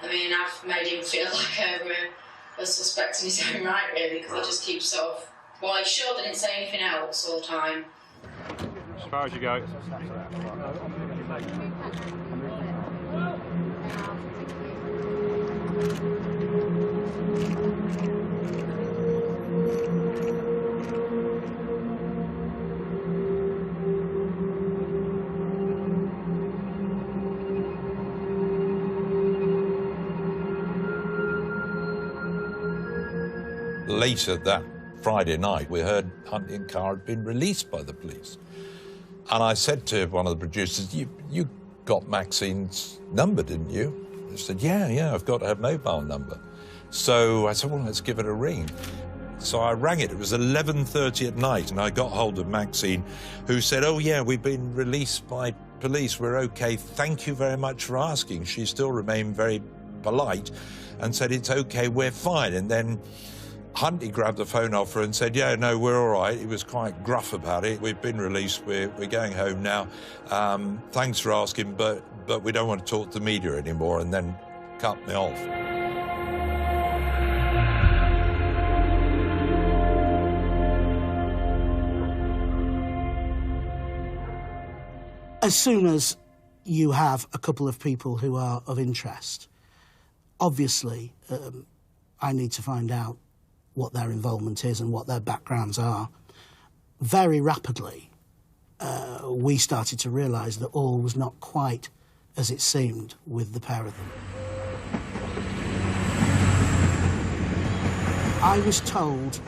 I mean, I've made him feel like a suspect in his own right, really, because I just keep sort of, well, are you sure they didn't say anything else all the time? As far as you go. Later that Friday night, we heard Huntley and Carr had been released by the police. And I said to one of the producers, you got Maxine's number, didn't you? They said, yeah, I've got her mobile number. So I said, well, let's give it a ring. So I rang it. It was 11:30 at night, and I got hold of Maxine, who said, oh, yeah, we've been released by police. We're OK. Thank you very much for asking. She still remained very polite and said, it's OK, we're fine. And then Huntley grabbed the phone off her and said, yeah, no, we're all right. He was quite gruff about it. We've been released. We're going home now. Thanks for asking, but we don't want to talk to the media anymore, and then cut me off. As soon as you have a couple of people who are of interest, obviously, I need to find out what their involvement is and what their backgrounds are. Very rapidly, we started to realise that all was not quite as it seemed with the pair of them. I was told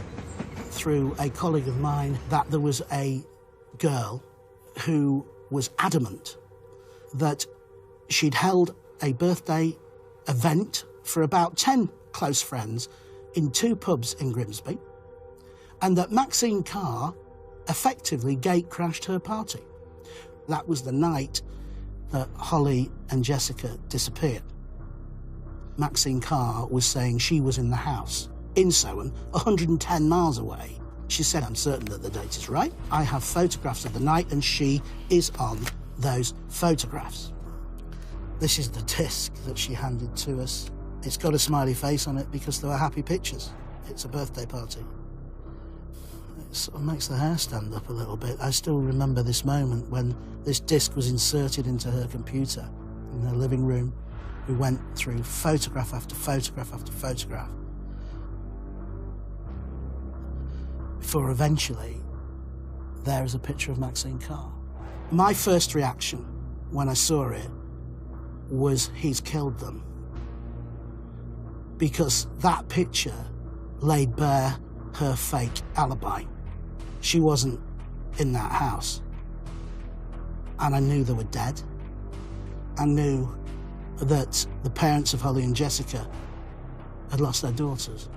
through a colleague of mine that there was a girl who was adamant that she'd held a birthday event for about 10 close friends in 2 pubs in Grimsby, and that Maxine Carr effectively gate-crashed her party. That was the night that Holly and Jessica disappeared. Maxine Carr was saying she was in the house in Soham, 110 miles away. She said, I'm certain that the date is right. I have photographs of the night, and she is on those photographs. This is the disc that she handed to us. It's got a smiley face on it because there were happy pictures. It's a birthday party. It sort of makes the hair stand up a little bit. I still remember this moment when this disc was inserted into her computer in her living room. We went through photograph after photograph after photograph, before eventually there is a picture of Maxine Carr. My first reaction when I saw it was, he's killed them. Because that picture laid bare her fake alibi. She wasn't in that house. And I knew they were dead. I knew that the parents of Holly and Jessica had lost their daughters.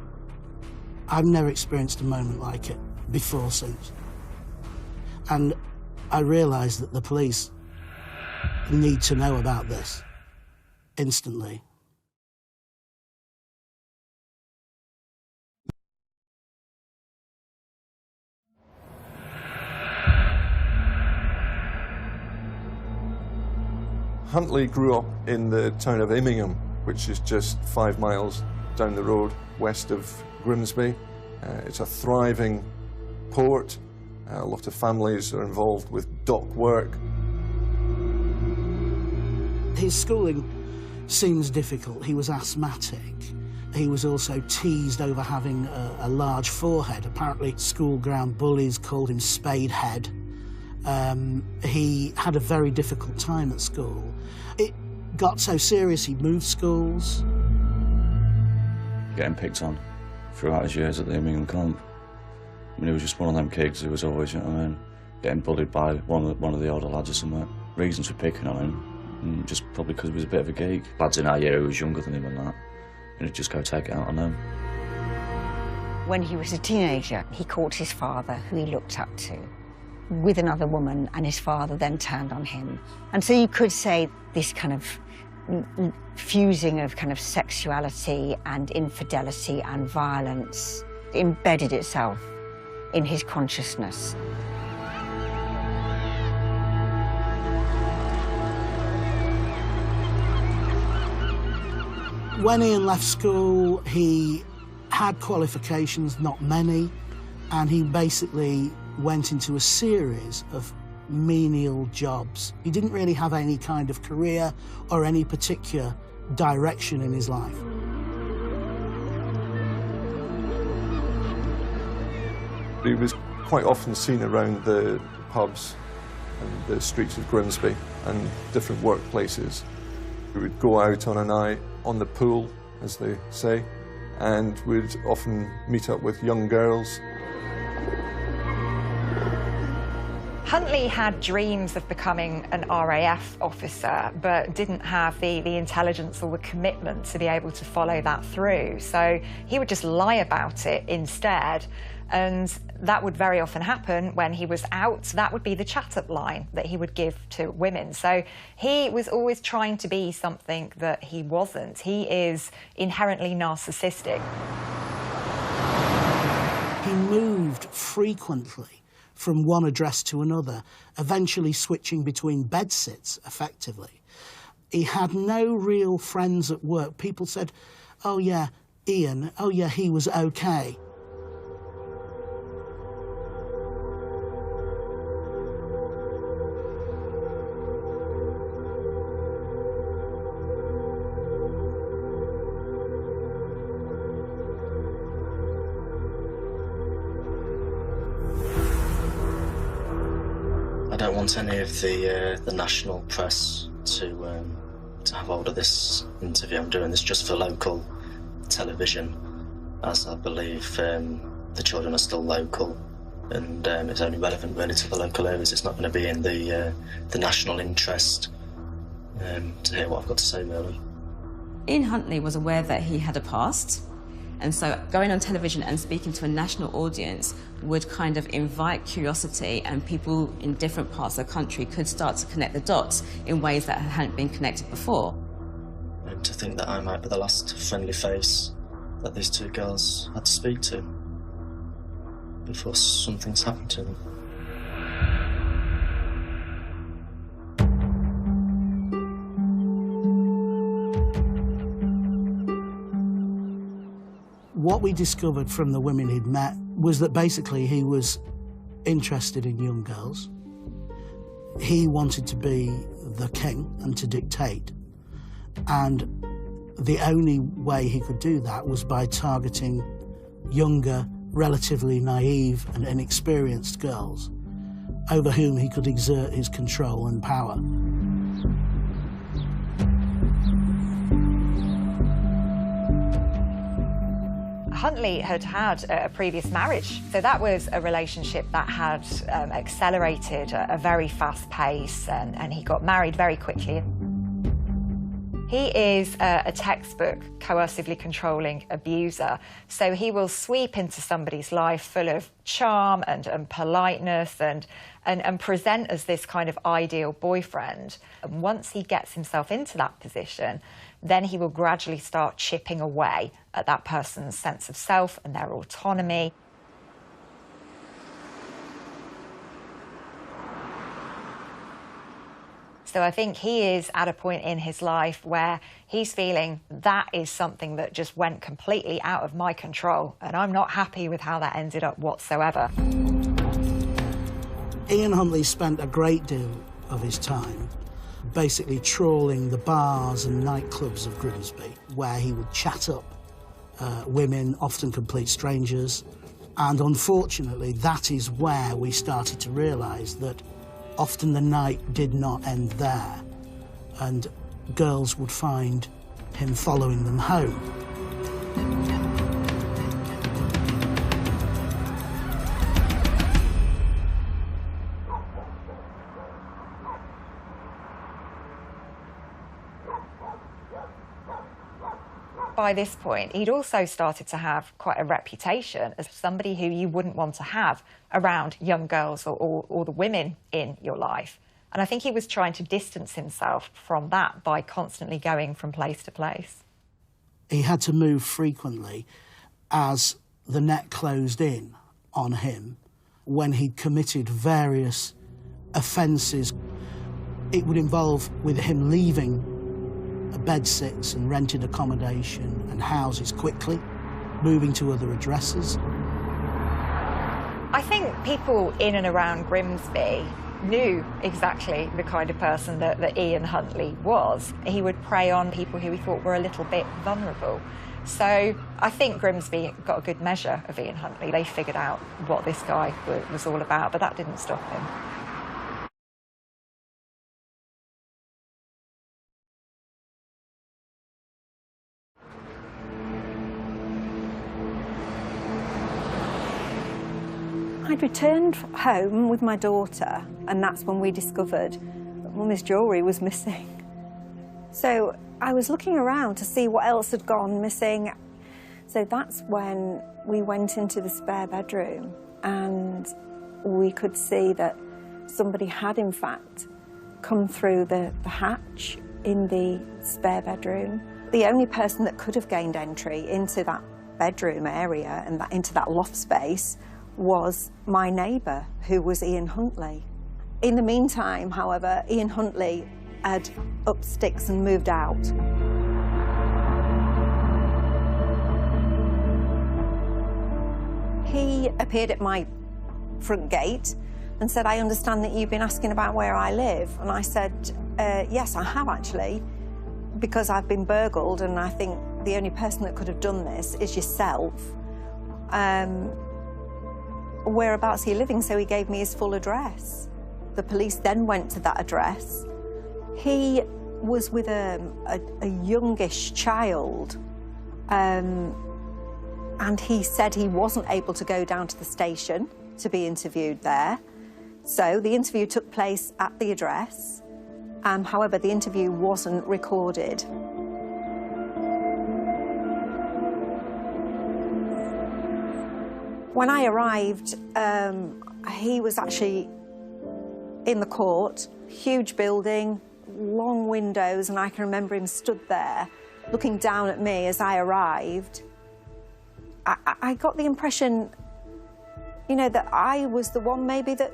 I've never experienced a moment like it before or since. And I realised that the police need to know about this instantly. Huntley grew up in the town of Immingham, which is just 5 miles down the road west of Grimsby. It's a thriving port. A lot of families are involved with dock work. His schooling seems difficult. He was asthmatic. He was also teased over having a large forehead. Apparently, school ground bullies called him Spadehead. He had a very difficult time at school. It got so serious he moved schools. Getting picked on throughout his years at the Immingham camp. I mean, he was just one of them kids who was always, you know what I mean, getting bullied by one of the older lads or something. Reasons for picking on him, just probably because he was a bit of a geek. Lads in our year who was younger than him and that, and he'd just go take it out on them. When he was a teenager, he caught his father, who he looked up to, with another woman, and his father then turned on him. And so you could say this kind of fusing of kind of sexuality and infidelity and violence embedded itself in his consciousness. When Ian left school, he had qualifications, not many, and he basically went into a series of menial jobs. He didn't really have any kind of career or any particular direction in his life. He was quite often seen around the pubs and the streets of Grimsby and different workplaces. We would go out on a night on the pool, as they say, and would often meet up with young girls. Huntley had dreams of becoming an RAF officer, but didn't have the intelligence or the commitment to be able to follow that through. So he would just lie about it instead. And that would very often happen when he was out. That would be the chat-up line that he would give to women. So he was always trying to be something that he wasn't. He is inherently narcissistic. He moved frequently from one address to another, eventually switching between bedsits, effectively. He had no real friends at work. People said, oh yeah, Ian, oh yeah, he was okay. I don't want any of the national press to have hold of this interview. I'm doing this just for local television, as I believe the children are still local, and it's only relevant really to the local areas. It's not going to be in the national interest to hear what I've got to say, really. Ian Huntley was aware that he had a past, and so going on television and speaking to a national audience would kind of invite curiosity, and people in different parts of the country could start to connect the dots in ways that hadn't been connected before. And to think that I might be the last friendly face that these two girls had to speak to before something's happened to them. What we discovered from the women he'd met was that basically he was interested in young girls. He wanted to be the king and to dictate. And the only way he could do that was by targeting younger, relatively naive and inexperienced girls over whom he could exert his control and power. Huntley had had a previous marriage, so that was a relationship that had accelerated at a very fast pace, and he got married very quickly. He is a textbook coercively controlling abuser, so he will sweep into somebody's life full of charm and politeness and present as this kind of ideal boyfriend. And once he gets himself into that position, then he will gradually start chipping away at that person's sense of self and their autonomy. So I think he is at a point in his life where he's feeling that is something that just went completely out of my control, and I'm not happy with how that ended up whatsoever. Ian Huntley spent a great deal of his time basically trawling the bars and nightclubs of Grimsby, where he would chat up women, often complete strangers. And unfortunately, that is where we started to realise that often the night did not end there, and girls would find him following them home. by this point, he'd also started to have quite a reputation as somebody who you wouldn't want to have around young girls or the women in your life. And I think he was trying to distance himself from that by constantly going from place to place. He had to move frequently as the net closed in on him when he'd committed various offences. It would involve with him leaving bedsits and rented accommodation and houses quickly, moving to other addresses. I think people in and around Grimsby knew exactly the kind of person that Ian Huntley was. He would prey on people who he thought were a little bit vulnerable. So I think Grimsby got a good measure of Ian Huntley. They figured out what this guy was all about, but that didn't stop him. I'd returned home with my daughter, and that's when we discovered that Mummy's jewellery was missing. So I was looking around to see what else had gone missing. So that's when we went into the spare bedroom, and we could see that somebody had in fact come through the hatch in the spare bedroom. The only person that could have gained entry into that bedroom area and into that loft space was my neighbour, who was Ian Huntley. In the meantime, however, Ian Huntley had upped sticks and moved out. He appeared at my front gate and said, "I understand that you've been asking about where I live." And I said, yes, I have actually, because I've been burgled, and I think the only person that could have done this is yourself. Whereabouts are you living? So he gave me his full address. The police then went to that address. He was with a youngish child, and he said he wasn't able to go down to the station to be interviewed there. So the interview took place at the address. However, the interview wasn't recorded. When I arrived, he was actually in the court, huge building, long windows, and I can remember him stood there looking down at me as I arrived. I got the impression, you know, that I was the one maybe that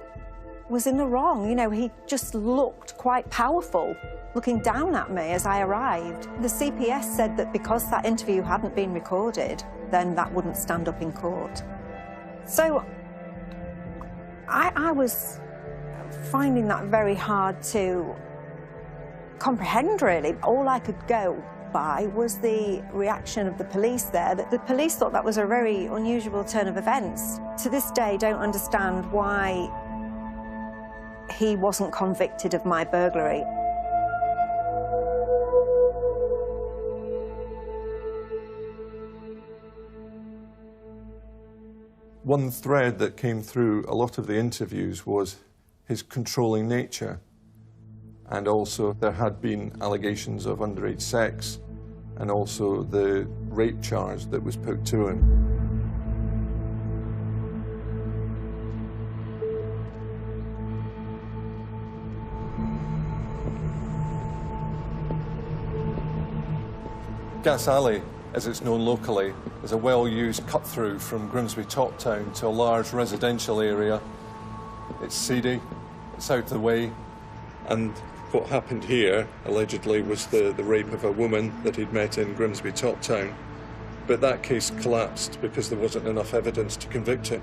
was in the wrong. You know, he just looked quite powerful looking down at me as I arrived. The CPS said that because that interview hadn't been recorded, then that wouldn't stand up in court. So I was finding that very hard to comprehend, really. All I could go by was the reaction of the police there. That the police thought that was a very unusual turn of events. To this day, don't understand why he wasn't convicted of my burglary. One thread that came through a lot of the interviews was his controlling nature, and also there had been allegations of underage sex and also the rape charge that was put to him. Gas Alley, as it's known locally, is a well-used cut-through from Grimsby Top Town to a large residential area. It's seedy, it's out of the way, and what happened here, allegedly, was the rape of a woman that he'd met in Grimsby Top Town. But that case collapsed because there wasn't enough evidence to convict him.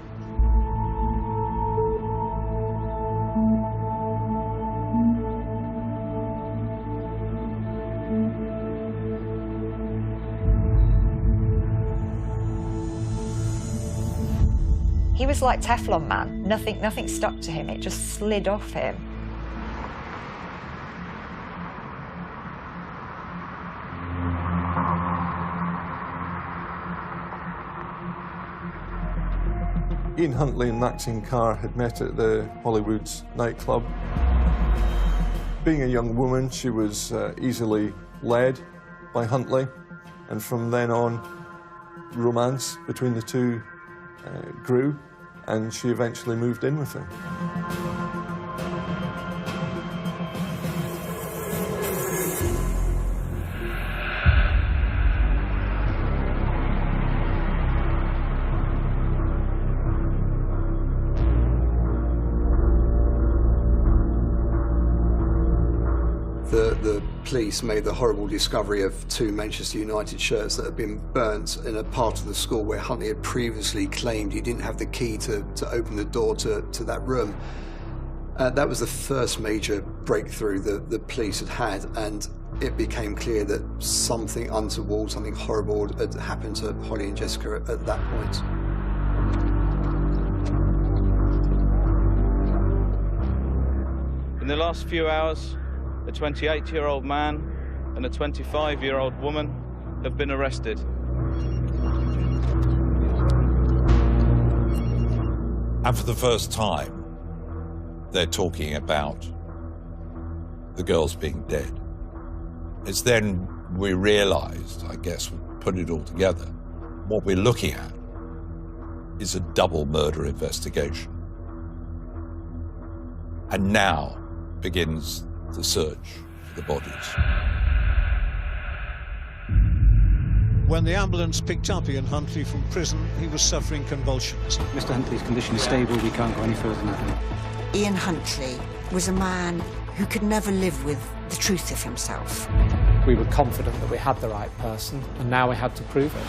He was like Teflon Man. Nothing stuck to him. It just slid off him. Ian Huntley and Maxine Carr had met at the Hollywood's nightclub. Being a young woman, she was easily led by Huntley. And from then on, romance between the two grew, and she eventually moved in with him. The police made the horrible discovery of 2 Manchester United shirts that had been burnt in a part of the school where Huntley had previously claimed he didn't have the key to open the door to that room. That was the first major breakthrough that the police had, and it became clear that something untoward, something horrible had happened to Holly and Jessica at that point. In the last few hours, a 28-year-old man and a 25-year-old woman have been arrested. And for the first time, they're talking about the girls being dead. It's then we realized, I guess, we put it all together, what we're looking at is a double murder investigation. And now begins the search for the bodies. When the ambulance picked up Ian Huntley from prison, he was suffering convulsions. Mr. Huntley's condition is stable. We can't go any further than that. Ian Huntley was a man who could never live with the truth of himself. We were confident that we had the right person, and now we had to prove it.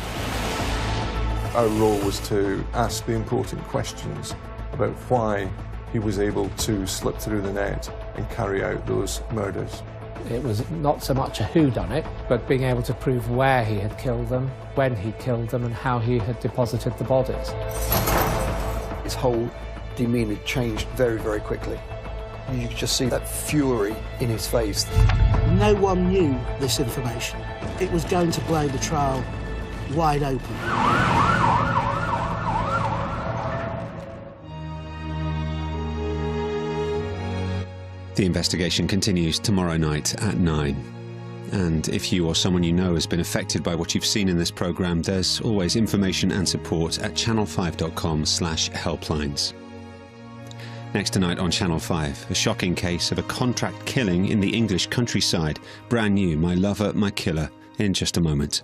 Our role was to ask the important questions about why he was able to slip through the net and carry out those murders. It was not so much a whodunit, but being able to prove where he had killed them, when he killed them, and how he had deposited the bodies. His whole demeanour changed very, very quickly. You could just see that fury in his face. No one knew this information. It was going to blow the trial wide open. The investigation continues tomorrow night at 9. And if you or someone you know has been affected by what you've seen in this programme, there's always information and support at channel5.com/helplines. Next tonight on Channel 5, a shocking case of a contract killing in the English countryside. Brand new, My Lover, My Killer, in just a moment.